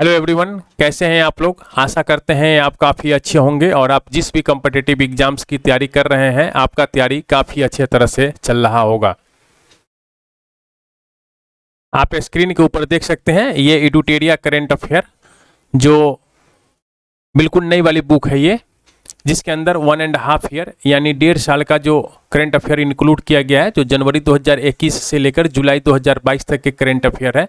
Hello everyone, कैसे हैं आप लोग। आशा करते हैं आप काफ़ी अच्छे होंगे और आप जिस भी कॉम्पिटिटिव एग्जाम्स की तैयारी कर रहे हैं आपका तैयारी काफ़ी अच्छे तरह से चल रहा होगा। आप स्क्रीन के ऊपर देख सकते हैं ये एडुटेरिया करेंट अफेयर जो बिल्कुल नई वाली बुक है ये, जिसके अंदर 1.5 ईयर यानी 1.5 साल का जो करंट अफेयर इंक्लूड किया गया है, जो जनवरी 2021 से लेकर जुलाई 2022 तक के करंट अफेयर है।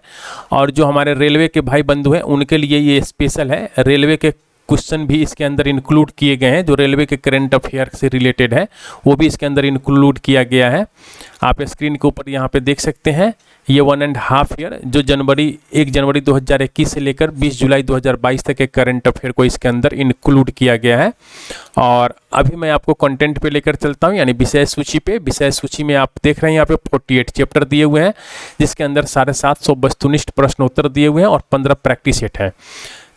और जो हमारे रेलवे के भाई बंधु हैं उनके लिए ये स्पेशल है। रेलवे के क्वेश्चन भी इसके अंदर इंक्लूड किए गए हैं, जो रेलवे के करंट अफेयर से रिलेटेड है वो भी इसके अंदर इंक्लूड किया गया है। आप स्क्रीन के ऊपर यहाँ पे देख सकते हैं ये 1.5 ईयर जो 1 जनवरी 2021 से लेकर 20 जुलाई 2022 तक के करंट अफेयर को इसके अंदर इंक्लूड किया गया है। और अभी मैं आपको कंटेंट पे लेकर चलता हूँ, यानी विषय सूची पे। विषय सूची में आप देख रहे हैं यहाँ पे 48 चैप्टर दिए हुए हैं, जिसके अंदर 750 वस्तुनिष्ठ प्रश्न उत्तर दिए हुए हैं और 15 प्रैक्टिस सेट है।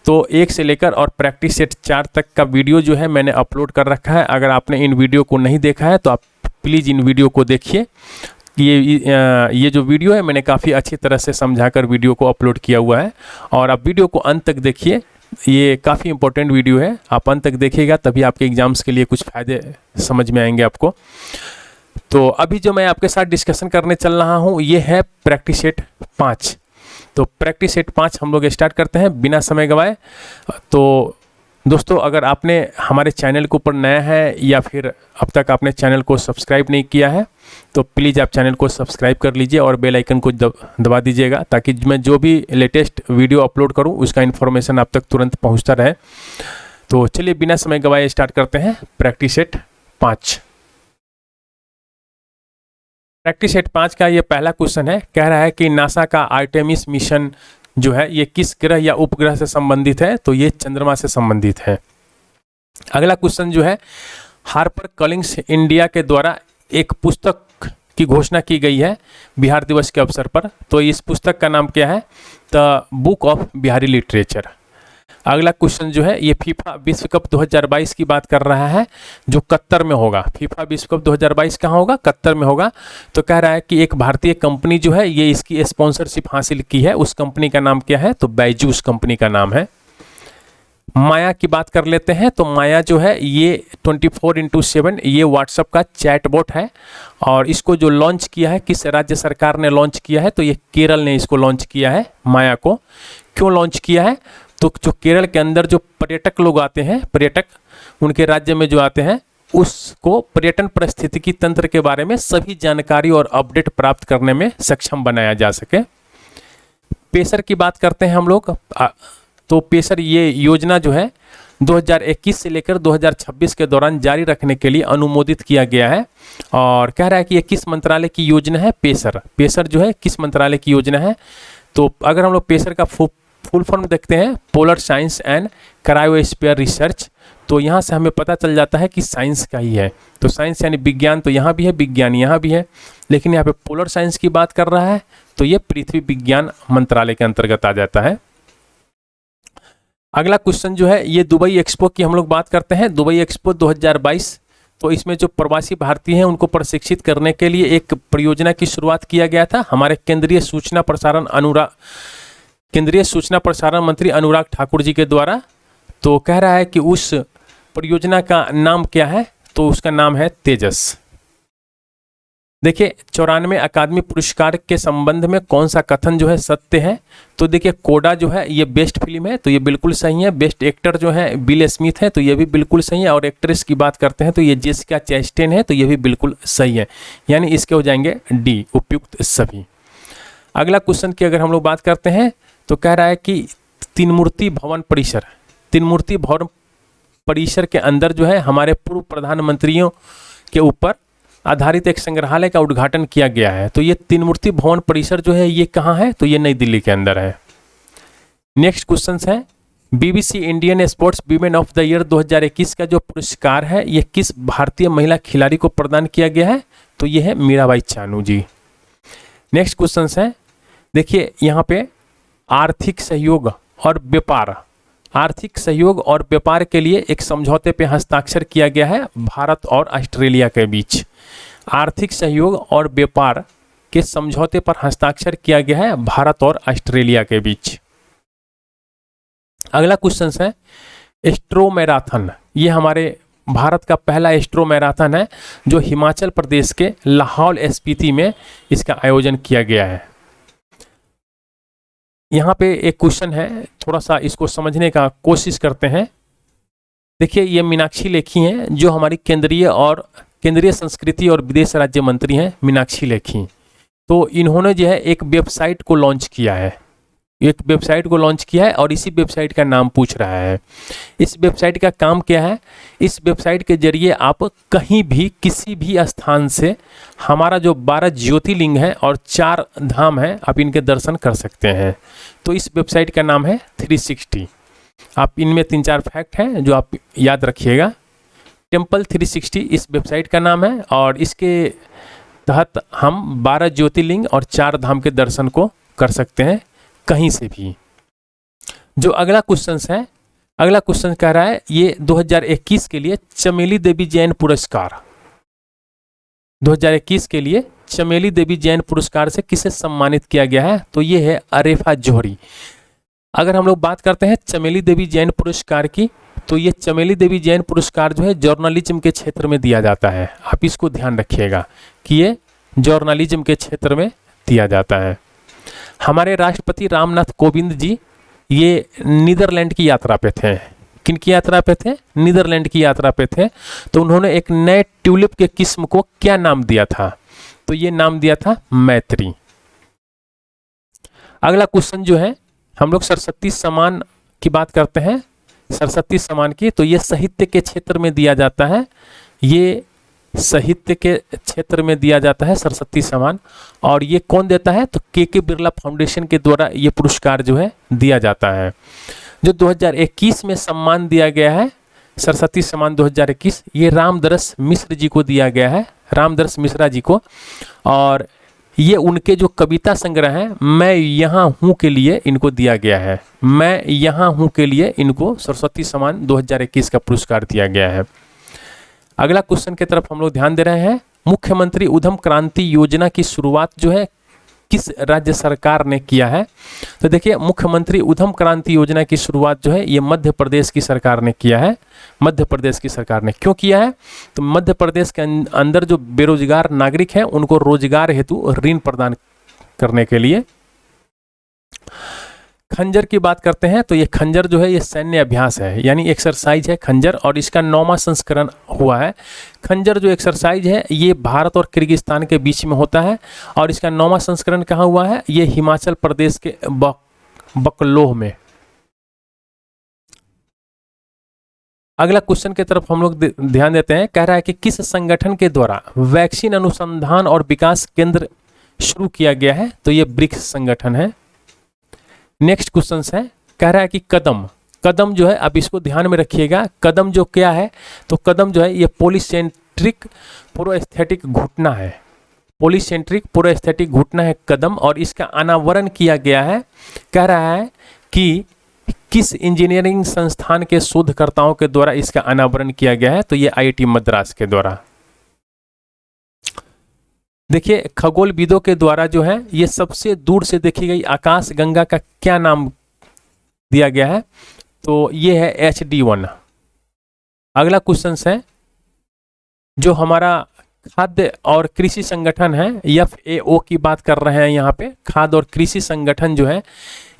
तो 1 से लेकर और प्रैक्टिस सेट 4 तक का वीडियो जो है मैंने अपलोड कर रखा है। अगर आपने इन वीडियो को नहीं देखा है तो आप प्लीज़ इन वीडियो को देखिए। ये जो वीडियो है मैंने काफ़ी अच्छी तरह से समझाकर वीडियो को अपलोड किया हुआ है और आप वीडियो को अंत तक देखिए। ये काफ़ी इंपॉर्टेंट वीडियो है, आप अंत तक देखिएगा तभी आपके एग्जाम्स के लिए कुछ फ़ायदे समझ में आएंगे आपको। तो अभी जो मैं आपके साथ डिस्कशन करने चल रहा हूँ ये है प्रैक्टिस सेट 5। तो प्रैक्टिस सेट 5 हम लोग स्टार्ट करते हैं बिना समय गवाए। तो दोस्तों, अगर आपने हमारे चैनल के ऊपर नया है या फिर अब तक आपने चैनल को सब्सक्राइब नहीं किया है तो प्लीज़ आप चैनल को सब्सक्राइब कर लीजिए और बेल आइकन को दबा दीजिएगा, ताकि मैं जो भी लेटेस्ट वीडियो अपलोड करूं उसका इन्फॉर्मेशन आप तक तुरंत पहुंचता रहे। तो चलिए बिना समय गवाए स्टार्ट करते हैं प्रैक्टिस सेट 5। प्रैक्टिस सेट 5 का ये पहला क्वेश्चन है। कह रहा है कि नासा का आर्टेमिस मिशन जो है ये किस ग्रह या उपग्रह से संबंधित है, तो ये चंद्रमा से संबंधित है। अगला क्वेश्चन जो है, हार्पर कलिंग्स इंडिया के द्वारा एक पुस्तक की घोषणा की गई है बिहार दिवस के अवसर पर, तो इस पुस्तक का नाम क्या है, the book of Bihari literature. अगला क्वेश्चन जो है ये फीफा विश्व कप 2022 की बात कर रहा है जो कतर में होगा। फीफा विश्व कप 2022 कहाँ होगा, कतर में होगा। तो कह रहा है कि एक भारतीय कंपनी जो है ये इसकी स्पॉन्सरशिप हासिल की है, उस कंपनी का नाम क्या है, तो बैजूस कंपनी का नाम है। माया की बात कर लेते हैं। तो माया जो है ये 24x7 ये व्हाट्सएप का चैटबॉट है और इसको जो लॉन्च किया है, किस राज्य सरकार ने लॉन्च किया है, तो ये केरल ने इसको लॉन्च किया है। माया को क्यों लॉन्च किया है, तो जो केरल के अंदर जो पर्यटक लोग आते हैं, पर्यटक उनके राज्य में जो आते हैं उसको पर्यटन पारिस्थितिकी तंत्र के बारे में सभी जानकारी और अपडेट प्राप्त करने में सक्षम बनाया जा सके। पेसर की बात करते हैं हम लोग। तो पेसर ये योजना जो है 2021 से लेकर 2026 के दौरान जारी रखने के लिए अनुमोदित किया गया है। और कह रहा है कि ये किस मंत्रालय की योजना है, पेसर। पेसर जो है किस मंत्रालय की योजना है, तो अगर हम लोग पेसर का फुल फॉर्म देखते हैं, polar science and cryosphere research, तो यहाँ से हमें पता चल जाता है कि साइंस का ही है। तो साइंस यानी विज्ञान, तो यहाँ भी है, विज्ञान यहाँ भी है, लेकिन यहाँ पे पोलर साइंस की बात कर रहा है तो ये पृथ्वी विज्ञान मंत्रालय के अंतर्गत आ जाता है। अगला क्वेश्चन जो है ये दुबई एक्सपो की हम लोग बात करते हैं। दुबई एक्सपो 2022, तो इसमें जो प्रवासी भारतीय हैं उनको प्रशिक्षित करने के लिए एक परियोजना की शुरुआत किया गया था हमारे केंद्रीय सूचना प्रसारण मंत्री अनुराग ठाकुर जी के द्वारा। तो कह रहा है कि उस परियोजना का नाम क्या है, तो उसका नाम है तेजस। देखिए 94 अकादमी पुरस्कार के संबंध में कौन सा कथन जो है सत्य है, तो देखिए कोडा जो है ये बेस्ट फिल्म है, तो ये बिल्कुल सही है। बेस्ट एक्टर जो है बिल स्मिथ है, तो ये भी बिल्कुल सही है। और एक्ट्रेस की बात करते हैं तो ये जेसिका चैस्टेन है, तो ये भी बिल्कुल सही है। यानी इसके हो जाएंगे डी, उपयुक्त सभी। अगला क्वेश्चन की अगर हम लोग बात करते हैं तो कह रहा है कि तीन मूर्ति भवन परिसर के अंदर जो है हमारे पूर्व प्रधानमंत्रियों के ऊपर आधारित एक संग्रहालय का उद्घाटन किया गया है। तो ये तीन मूर्ति भवन परिसर जो है ये कहाँ है, तो ये नई दिल्ली के अंदर है। नेक्स्ट क्वेश्चन है, BBC Indian sports women of the year 2021 का जो पुरस्कार है ये किस भारतीय महिला खिलाड़ी को प्रदान किया गया है, तो ये है मीराबाई चानू जी। नेक्स्ट क्वेश्चन है, देखिए यहाँ पे आर्थिक सहयोग और व्यापार के लिए एक समझौते पे हस्ताक्षर किया गया है भारत और ऑस्ट्रेलिया के बीच। आर्थिक सहयोग और व्यापार के समझौते पर हस्ताक्षर किया गया है भारत और ऑस्ट्रेलिया के बीच। अगला क्वेश्चन है एस्ट्रो मैराथन। ये हमारे भारत का पहला एस्ट्रो मैराथन है जो हिमाचल प्रदेश के लाहौल स्पीति में इसका आयोजन किया गया है। यहाँ पे एक क्वेश्चन है, थोड़ा सा इसको समझने का कोशिश करते हैं। देखिए ये मीनाक्षी लेखी हैं जो हमारी केंद्रीय संस्कृति और विदेश राज्य मंत्री हैं, मीनाक्षी लेखी। तो इन्होंने जो है एक वेबसाइट को लॉन्च किया है, और इसी वेबसाइट का नाम पूछ रहा है। इस वेबसाइट का काम क्या है? इस वेबसाइट के जरिए आप कहीं भी किसी भी स्थान से हमारा जो 12 ज्योतिर्लिंग है और 4 धाम है, आप इनके दर्शन कर सकते हैं। तो इस वेबसाइट का नाम है 360। आप इनमें 3-4 फैक्ट हैं जो आप याद रखिएगा। टेम्पल 360 इस वेबसाइट का नाम है, और इसके तहत हम 12 ज्योतिर्लिंग और 4 धाम के दर्शन को कर सकते हैं कहीं से भी। जो अगला क्वेश्चन कह रहा है ये 2021 के लिए चमेली देवी जैन पुरस्कार, 2021 के लिए चमेली देवी जैन पुरस्कार से किसे सम्मानित किया गया है? तो ये है अरेफा जोहरी। अगर हम लोग बात करते हैं चमेली देवी जैन पुरस्कार की, तो ये चमेली देवी जैन पुरस्कार जो है जर्नलिज्म के क्षेत्र में दिया जाता है। आप इसको ध्यान रखिएगा कि ये जर्नलिज्म के क्षेत्र में दिया जाता है। हमारे राष्ट्रपति रामनाथ कोविंद जी ये नीदरलैंड की यात्रा पे थे। किन की यात्रा पे थे? नीदरलैंड की यात्रा पे थे। तो उन्होंने एक नए ट्यूलिप के किस्म को क्या नाम दिया था? तो ये नाम दिया था मैत्री। अगला क्वेश्चन जो है, हम लोग सरस्वती सम्मान की बात करते हैं, सरस्वती सम्मान की। तो ये साहित्य के क्षेत्र में दिया जाता है, ये साहित्य के क्षेत्र में दिया जाता है सरस्वती सम्मान। और ये कौन देता है? तो के बिरला फाउंडेशन के द्वारा ये पुरस्कार जो है दिया जाता है। जो 2021 में सम्मान दिया गया है, सरस्वती सम्मान 2021, ये रामदरस मिश्र जी को दिया गया है, रामदरस मिश्रा जी को। और ये उनके जो कविता संग्रह हैं मैं यहाँ हूँ के लिए इनको दिया गया है, मैं यहाँ हूँ के लिए इनको सरस्वती सम्मान 2021 का पुरस्कार दिया गया है। अगला क्वेश्चन की तरफ हम लोग ध्यान दे रहे हैं। मुख्यमंत्री उद्यम क्रांति योजना की शुरुआत जो है किस राज्य सरकार ने किया है? तो देखिए मुख्यमंत्री उद्यम क्रांति योजना की शुरुआत जो है ये मध्य प्रदेश की सरकार ने किया है। मध्य प्रदेश की सरकार ने क्यों किया है? तो मध्य प्रदेश के अंदर जो बेरोजगार नागरिक हैं उनको रोजगार हेतु ऋण प्रदान करने के लिए। खंजर की बात करते हैं, तो ये खंजर जो है ये सैन्य अभ्यास है, यानी एक्सरसाइज है खंजर, और इसका 9वां संस्करण हुआ है। खंजर जो एक्सरसाइज है ये भारत और किर्गिस्तान के बीच में होता है, और इसका 9वां संस्करण कहाँ हुआ है? ये हिमाचल प्रदेश के बकलोह में। अगला क्वेश्चन की तरफ हम लोग ध्यान देते हैं। कह रहा है कि किस संगठन के द्वारा वैक्सीन अनुसंधान और विकास केंद्र शुरू किया गया है? तो ये ब्रिक्स संगठन है। नेक्स्ट क्वेश्चन है, कह रहा है कि कदम जो है, अब इसको ध्यान में रखिएगा, कदम जो क्या है? तो कदम जो है ये पॉलीसेंट्रिक प्रोस्थेटिक घुटना है, पॉलीसेंट्रिक प्रोस्थेटिक घुटना है कदम, और इसका अनावरण किया गया है। कह रहा है कि किस इंजीनियरिंग संस्थान के शोधकर्ताओं के द्वारा इसका अनावरण किया गया है? तो ये IIT मद्रास के द्वारा। देखिए खगोलविदों के द्वारा जो है ये सबसे दूर से देखी गई आकाश गंगा का क्या नाम दिया गया है? तो ये है HD1। अगला क्वेश्चन है, जो हमारा खाद्य और कृषि संगठन है FAO की बात कर रहे हैं यहाँ पे, खाद्य और कृषि संगठन जो है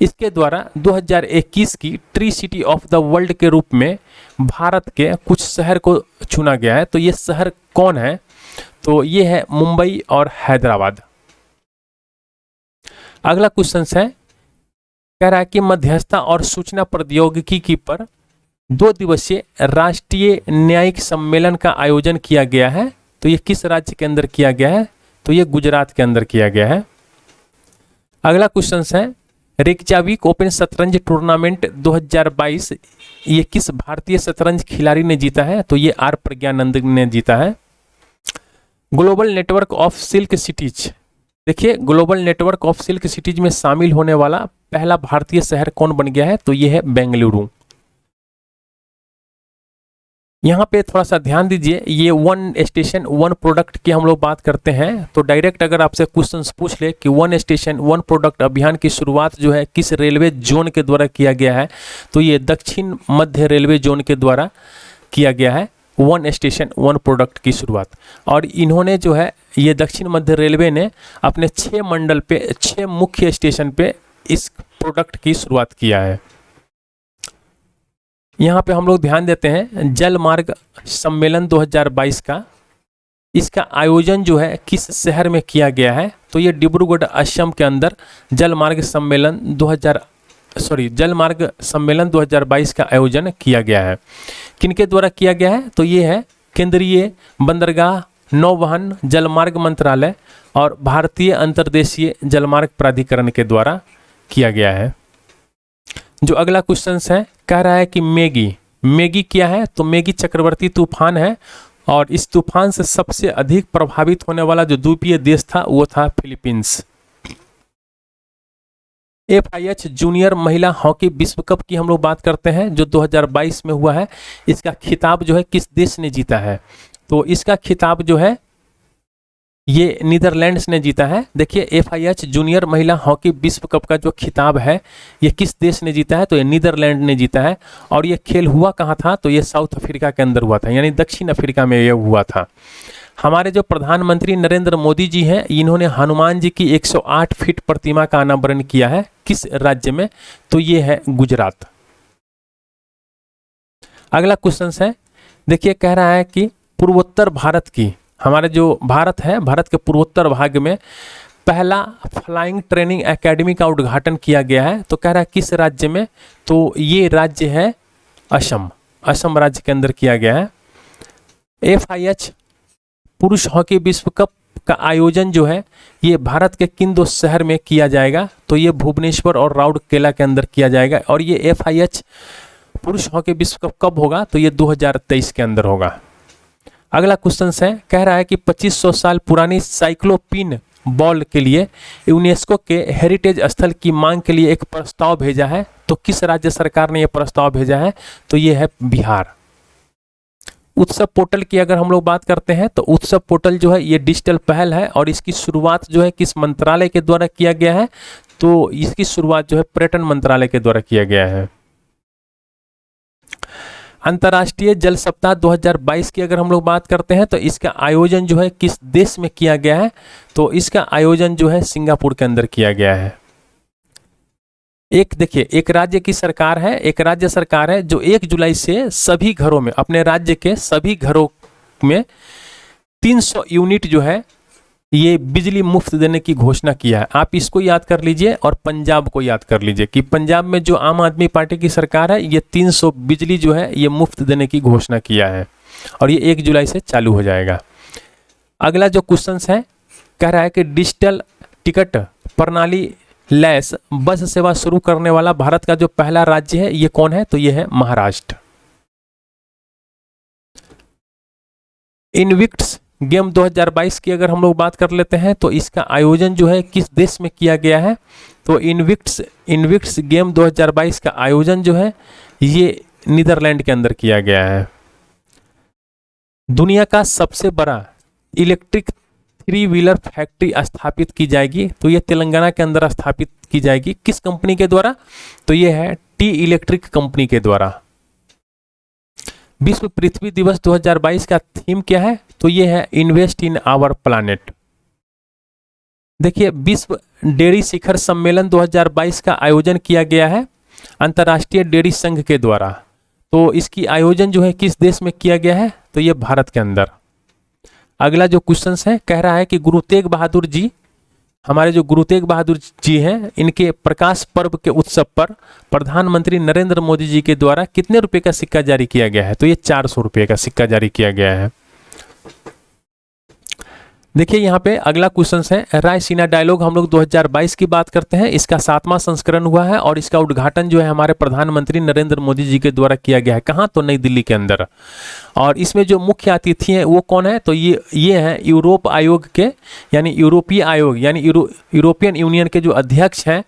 इसके द्वारा 2021 की tree city of the world के रूप में भारत के कुछ शहर को चुना गया है। तो ये शहर कौन है? तो ये है मुंबई और हैदराबाद। अगला क्वेश्चन है, कह रहा है कि मध्यस्थता और सूचना प्रौद्योगिकी की पर 2 दिवसीय राष्ट्रीय न्यायिक सम्मेलन का आयोजन किया गया है। तो ये किस राज्य के अंदर किया गया है? तो ये गुजरात के अंदर किया गया है। अगला क्वेश्चन है, रेकजाविक ओपन शतरंज टूर्नामेंट 2022 ये किस भारतीय शतरंज खिलाड़ी ने जीता है? तो ये R प्रज्ञानंद ने जीता है। Global network of silk cities, देखिए global network of silk cities में शामिल होने वाला पहला भारतीय शहर कौन बन गया है? तो ये है बेंगलुरु। यहाँ पे थोड़ा सा ध्यान दीजिए, ये वन स्टेशन वन प्रोडक्ट की हम लोग बात करते हैं तो डायरेक्ट अगर आपसे क्वेश्चंस पूछ ले कि वन स्टेशन वन प्रोडक्ट अभियान की शुरुआत जो है किस रेलवे जोन के द्वारा किया गया है, तो ये दक्षिण मध्य रेलवे जोन के द्वारा किया गया है वन स्टेशन वन प्रोडक्ट की शुरुआत। और इन्होंने जो है ये दक्षिण मध्य रेलवे ने अपने 6 मंडल पे 6 मुख्य स्टेशन पे इस प्रोडक्ट की शुरुआत किया है। यहाँ पे हम लोग ध्यान देते हैं जल मार्ग सम्मेलन 2022 का, इसका आयोजन जो है किस शहर में किया गया है, तो ये डिब्रूगढ़ असम के अंदर जल मार्ग सम्मेलन 2022 का आयोजन किया गया है। किनके द्वारा किया गया है, तो ये है केंद्रीय बंदरगाह नौवहन जलमार्ग मंत्रालय और भारतीय अंतर्देशीय जलमार्ग प्राधिकरण के द्वारा किया गया है। जो अगला क्वेश्चन है कह रहा है कि मैगी क्या है, तो मैगी चक्रवर्ती तूफान है और इस तूफान से सबसे अधिक प्रभावित होने वाला जो द्वीपीय देश था वो था फिलीपींस। FIH जूनियर महिला हॉकी विश्व कप की हम लोग बात करते हैं जो 2022 में हुआ है। इसका खिताब जो है किस देश ने जीता है, तो इसका खिताब जो है ये नीदरलैंड्स ने जीता है। देखिए FIH जूनियर महिला हॉकी विश्व कप का जो खिताब है ये किस देश ने जीता है, तो ये नीदरलैंड ने जीता है। और ये खेल हुआ कहाँ था, तो ये साउथ अफ्रीका के अंदर हुआ था, यानी दक्षिण अफ्रीका में ये हुआ था। हमारे जो प्रधानमंत्री नरेंद्र मोदी जी हैं इन्होंने हनुमान जी की 108 फीट प्रतिमा का अनावरण किया है किस राज्य में, तो ये है गुजरात। अगला क्वेश्चन है, देखिए कह रहा है कि पूर्वोत्तर भारत की, हमारे जो भारत है भारत के पूर्वोत्तर भाग में पहला फ्लाइंग ट्रेनिंग एकेडमी का उद्घाटन किया गया है, तो कह रहा है किस राज्य में, तो ये राज्य है असम राज्य के अंदर किया गया है। FIH पुरुष हॉकी विश्व कप का आयोजन जो है ये भारत के किन 2 शहर में किया जाएगा, तो ये भुवनेश्वर और राउरकेला के अंदर किया जाएगा। और ये FIH पुरुष हॉकी विश्व कप कब होगा, तो ये 2023 के अंदर होगा। अगला क्वेश्चन है, कह रहा है कि 2500 साल पुरानी साइक्लोपिन बॉल के लिए यूनेस्को के हेरिटेज स्थल की मांग के लिए एक प्रस्ताव भेजा है, तो किस राज्य सरकार ने यह प्रस्ताव भेजा है, तो ये है बिहार। उत्सव पोर्टल की अगर हम लोग बात करते हैं तो उत्सव पोर्टल जो है ये डिजिटल पहल है और इसकी शुरुआत जो है किस मंत्रालय के द्वारा किया गया है, तो इसकी शुरुआत जो है पर्यटन मंत्रालय के द्वारा किया गया है। अंतर्राष्ट्रीय जल सप्ताह 2022 की अगर हम लोग बात करते हैं तो इसका आयोजन जो है किस देश में किया गया है, तो इसका आयोजन जो है सिंगापुर के अंदर किया गया है। देखिए एक राज्य की सरकार है, एक राज्य सरकार है जो 1 जुलाई से सभी घरों में, अपने राज्य के सभी घरों में 300 यूनिट जो है ये बिजली मुफ्त देने की घोषणा किया है। आप इसको याद कर लीजिए और पंजाब को याद कर लीजिए कि पंजाब में जो आम आदमी पार्टी की सरकार है ये 300 बिजली जो है ये मुफ्त देने की घोषणा किया है और ये 1 जुलाई से चालू हो जाएगा। अगला जो क्वेश्चन है कह रहा है कि डिजिटल टिकट प्रणाली लैस बस सेवा शुरू करने वाला भारत का जो पहला राज्य है ये कौन है, तो ये है महाराष्ट्र। इनविक्ट्स गेम 2022 की अगर हम लोग बात कर लेते हैं तो इसका आयोजन जो है किस देश में किया गया है, तो इनविक्ट्स गेम 2022 का आयोजन जो है ये नीदरलैंड के अंदर किया गया है। दुनिया का सबसे बड़ा इलेक्ट्रिक 3 व्हीलर फैक्ट्री स्थापित की जाएगी, तो ये तेलंगाना के अंदर स्थापित की जाएगी। किस कंपनी के द्वारा, तो ये है टी इलेक्ट्रिक कंपनी के द्वारा। विश्व पृथ्वी दिवस 2022 का थीम क्या है, तो ये है इन्वेस्ट इन आवर प्लैनेट। देखिए विश्व डेयरी शिखर सम्मेलन 2022 का आयोजन किया गया है अंतर्राष्ट्रीय डेयरी संघ के द्वारा, तो इसकी आयोजन जो है किस देश में किया गया है, तो ये भारत के अंदर। अगला जो क्वेश्चन है कह रहा है कि गुरु तेग बहादुर जी, हमारे जो गुरु तेग बहादुर जी हैं इनके प्रकाश पर्व के उत्सव पर प्रधानमंत्री नरेंद्र मोदी जी के द्वारा कितने रुपए का सिक्का जारी किया गया है, तो ये 400 रुपये का सिक्का जारी किया गया है। देखिए यहाँ पे अगला क्वेश्चन है रायसीना डायलॉग हम लोग 2022 की बात करते हैं, इसका 7वां संस्करण हुआ है और इसका उद्घाटन जो है हमारे प्रधानमंत्री नरेंद्र मोदी जी के द्वारा किया गया है। कहाँ, तो नई दिल्ली के अंदर। और इसमें जो मुख्य अतिथि हैं वो कौन है, तो ये हैं यूरोप आयोग के, यानी यूरोपीय आयोग यानी यूरोपियन यूनियन के जो अध्यक्ष हैं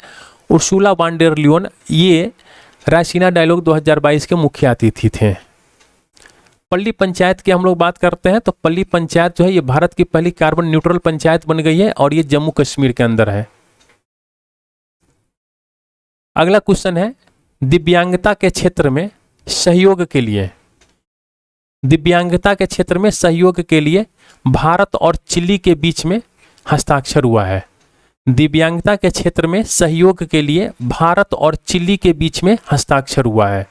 उर्सुला वान डेर लियोन, ये रायसीना डायलॉग 2022 के मुख्य अतिथि थे। पल्ली पंचायत की हम लोग बात करते हैं तो पल्ली पंचायत जो है ये भारत की पहली कार्बन न्यूट्रल पंचायत बन गई है और ये जम्मू कश्मीर के अंदर है। अगला क्वेश्चन है दिव्यांगता के क्षेत्र में सहयोग के लिए, दिव्यांगता के क्षेत्र में सहयोग के लिए भारत और चिली के बीच में हस्ताक्षर हुआ है। दिव्यांगता के क्षेत्र में सहयोग के लिए भारत और चिली के बीच में हस्ताक्षर हुआ है।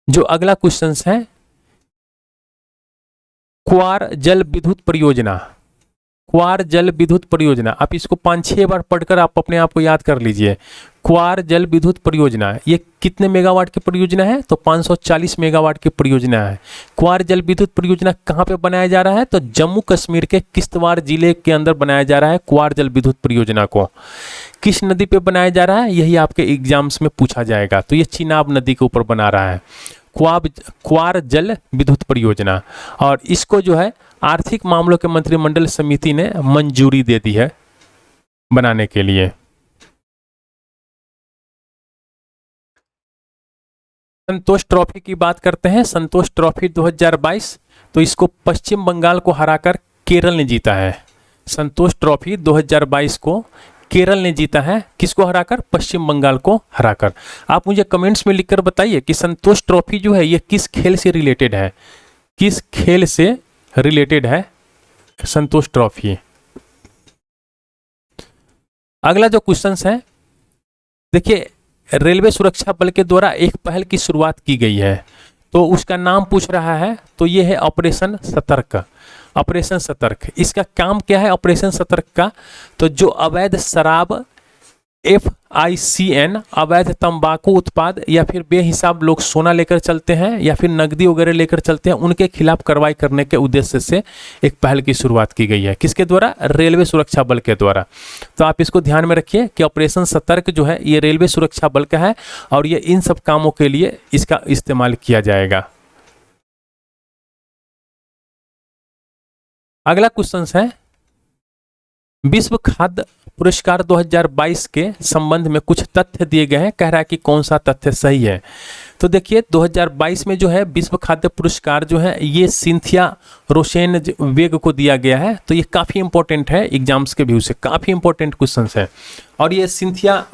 जो अगला क्वेश्चन है क्वार जल विद्युत परियोजना, क्वार जल विद्युत परियोजना, आप इसको 5-6 बार पढ़कर आप अपने आप को याद कर लीजिए। क्वार जल विद्युत परियोजना ये कितने मेगावाट की परियोजना है? तो 540 मेगावाट की परियोजना है। क्वार जल विद्युत परियोजना कहाँ पे बनाया जा रहा है? तो जम्मू कश्मीर के किश्तवाड़ जिले के अंदर बनाया जा रहा है। क्वार जल विद्युत परियोजना को किस नदी पे बनाया जा रहा है? यही आपके एग्जाम्स में पूछा जाएगा। तो ये चिनाब नदी के ऊपर बना रहा है क्वार जल विद्युत परियोजना, और इसको जो है आर्थिक मामलों के मंत्रिमंडल समिति ने मंजूरी दे दी है बनाने के लिए। संतोष ट्रॉफी की बात करते हैं। संतोष ट्रॉफी 2022 तो इसको पश्चिम बंगाल को हराकर केरल ने जीता है। संतोष ट्रॉफी 2022 को केरल ने जीता है। किसको हराकर? पश्चिम बंगाल को हराकर। आप मुझे कमेंट्स में लिखकर बताइए कि संतोष ट्रॉफी जो है ये किस खेल से रिलेटेड है, किस खेल से रिलेटेड है संतोष ट्रॉफी। अगला जो क्वेश्चन है देखिए, रेलवे सुरक्षा बल के द्वारा एक पहल की शुरुआत की गई है तो उसका नाम पूछ रहा है, तो ये है ऑपरेशन सतर्क। ऑपरेशन सतर्क, इसका काम क्या है ऑपरेशन सतर्क का? तो जो अवैध शराब FICN, अवैध तंबाकू उत्पाद या फिर बेहिसाब लोग सोना लेकर चलते हैं या फिर नकदी वगैरह लेकर चलते हैं, उनके खिलाफ कार्रवाई करने के उद्देश्य से एक पहल की शुरुआत की गई है। किसके द्वारा? रेलवे सुरक्षा बल के द्वारा। तो आप इसको ध्यान में रखिए कि ऑपरेशन सतर्क जो है ये रेलवे सुरक्षा बल का है और ये इन सब कामों के लिए इसका इस्तेमाल किया जाएगा। अगला क्वेश्चन है विश्व खाद्य पुरस्कार 2022 के संबंध में कुछ तथ्य दिए गए हैं, कह रहा है कि कौन सा तथ्य सही है। तो देखिए 2022 में जो है विश्व खाद्य पुरस्कार जो है ये सिंथिया रोसेनवेग को दिया गया है। तो ये काफ़ी इंपॉर्टेंट है, एग्जाम्स के व्यू से काफ़ी इंपॉर्टेंट क्वेश्चन है। और ये सिंथिया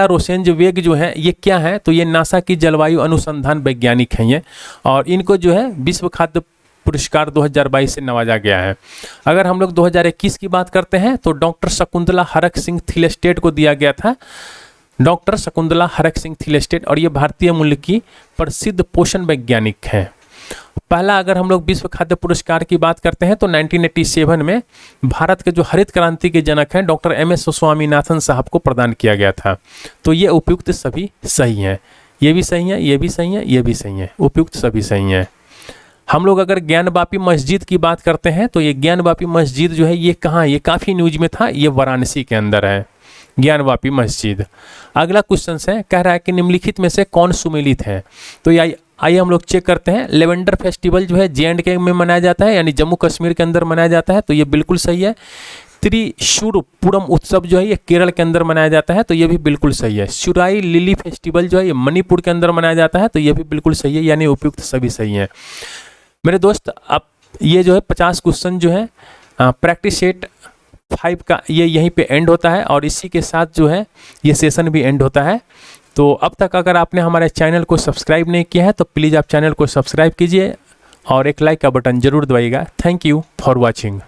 रोसेनवेग जो है ये क्या है? तो ये नासा की जलवायु अनुसंधान वैज्ञानिक हैं ये, और इनको जो है विश्व खाद्य पुरस्कार 2022 से नवाजा गया है। अगर हम लोग 2021 की बात करते हैं तो डॉक्टर शकुंतला हरक सिंह थिलेस्टेट को दिया गया था। डॉक्टर शकुंतला हरक सिंह थिलेस्टेट, और ये भारतीय मूल की प्रसिद्ध पोषण वैज्ञानिक हैं। पहला अगर हम लोग विश्व खाद्य पुरस्कार की बात करते हैं तो 1987 में भारत के जो हरित क्रांति के जनक हैं डॉक्टर MS स्वामीनाथन साहब को प्रदान किया गया था। तो ये उपयुक्त सभी सही हैं, ये भी सही है, ये भी सही है, ये भी सही है, उपयुक्त सभी सही हैं। हम लोग अगर ज्ञानवापी मस्जिद की बात करते हैं तो ये ज्ञानवापी मस्जिद जो है ये कहाँ है? ये काफ़ी न्यूज में था, ये वाराणसी के अंदर है ज्ञानवापी मस्जिद। अगला क्वेश्चन है, कह रहा है कि निम्नलिखित में से कौन सुमेलित है? तो आइए हम लोग चेक करते हैं। लेवेंडर फेस्टिवल जो है J&K में मनाया जाता है, यानी जम्मू कश्मीर के अंदर मनाया जाता है, तो ये बिल्कुल सही है। त्रिशूरपुरम उत्सव जो है ये केरल के अंदर मनाया जाता है, तो ये भी बिल्कुल सही है। सुराई लिली फेस्टिवल जो है ये मणिपुर के अंदर मनाया जाता है, तो ये भी बिल्कुल सही है, यानी उपयुक्त सभी सही है। मेरे दोस्त अब ये जो है 50 क्वेश्चन जो है प्रैक्टिस सेट 5 का ये यहीं पे एंड होता है, और इसी के साथ जो है ये सेशन भी एंड होता है। तो अब तक अगर आपने हमारे चैनल को सब्सक्राइब नहीं किया है तो प्लीज़ आप चैनल को सब्सक्राइब कीजिए और एक लाइक का बटन जरूर दबाइएगा। Thank you for watching.